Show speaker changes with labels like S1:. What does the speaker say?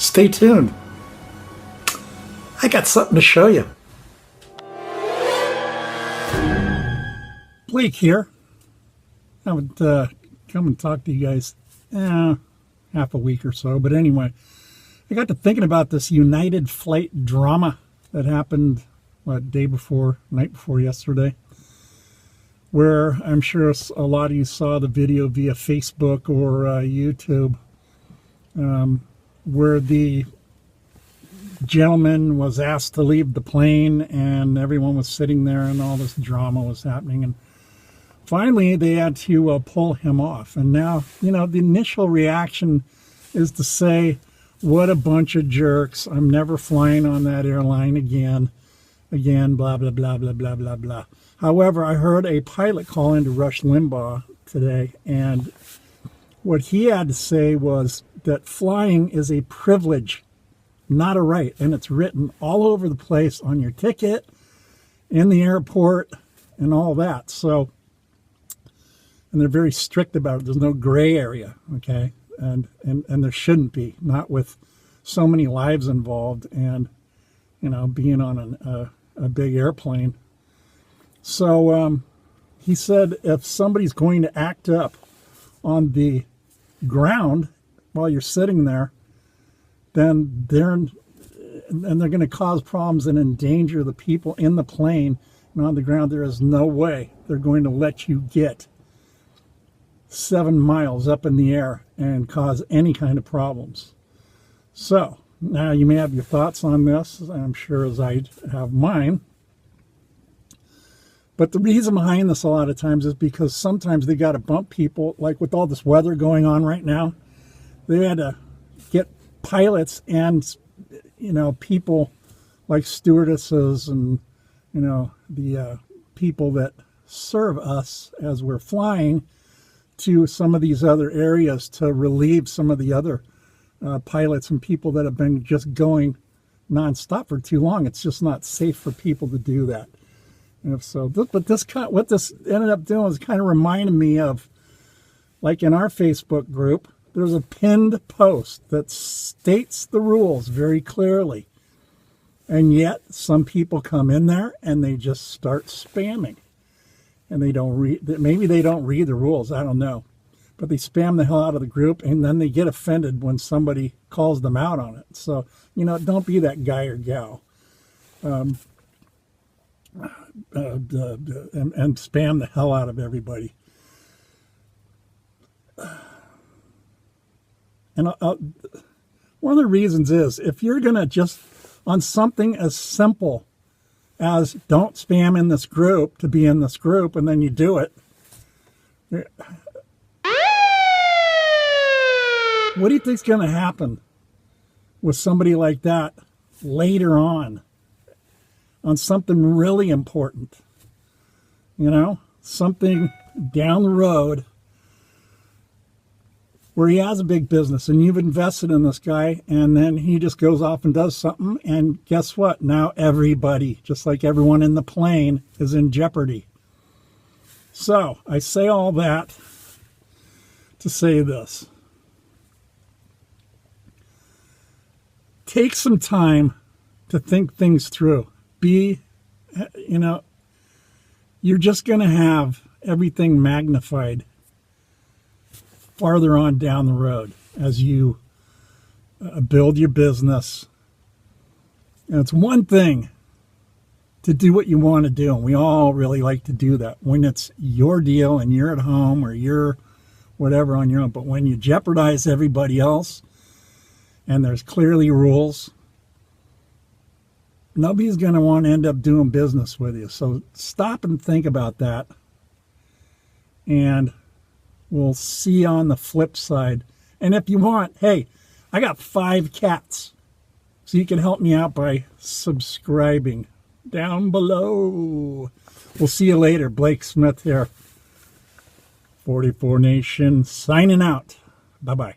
S1: Stay tuned. I got something to show you. Blake here. I would come and talk to you guys half a week or so. But anyway, I got to thinking about this United flight drama that happened, night before yesterday, where I'm sure a lot of you saw the video via Facebook or YouTube, where the gentleman was asked to leave the plane and everyone was sitting there and all this drama was happening. And finally, they had to pull him off. And now, the initial reaction is to say, what a bunch of jerks. I'm never flying on that airline again, blah, blah, blah, blah, blah, blah, blah. However, I heard a pilot call into Rush Limbaugh today, and what he had to say was that flying is a privilege, not a right. And it's written all over the place on your ticket, in the airport, and all that. So, and they're very strict about it. There's no gray area, okay? And there shouldn't be, not with so many lives involved and, being on a big airplane. So he said if somebody's going to act up on the ground while you're sitting there, then they're going to cause problems and endanger the people in the plane and on the ground. There is no way they're going to let you get 7 miles up in the air and cause any kind of problems. So now you may have your thoughts on this, I'm sure, as I have mine. But the reason behind this a lot of times is because sometimes they got to bump people, like with all this weather going on right now. They had to get pilots and, people like stewardesses and, the people that serve us as we're flying to some of these other areas to relieve some of the other pilots and people that have been just going nonstop for too long. It's just not safe for people to do that. And if so, what this ended up doing was kind of reminded me of, like in our Facebook group, there's a pinned post that states the rules very clearly. And yet some people come in there and they just start spamming. And they don't read, maybe they don't read the rules, I don't know. But they spam the hell out of the group, and then they get offended when somebody calls them out on it. So, don't be that guy or gal. And spam the hell out of everybody. And one of the reasons is, if you're going to just, on something as simple as don't spam in this group to be in this group, and then you do it, what do you think's going to happen with somebody like that later on something really important? Something down the road where he has a big business and you've invested in this guy, and then he just goes off and does something, and guess what? Now everybody, just like everyone in the plane, is in jeopardy. So I say all that to say this. Take some time to think things through. You're just going to have everything magnified farther on down the road as you build your business. And it's one thing to do what you want to do, and we all really like to do that when it's your deal and you're at home or you're whatever on your own. But when you jeopardize everybody else and there's clearly rules, nobody's going to want to end up doing business with you. So stop and think about that. And we'll see you on the flip side. And if you want, hey, I got 5 cats. So you can help me out by subscribing down below. We'll see you later. Blake Smith here. 44 Nation signing out. Bye-bye.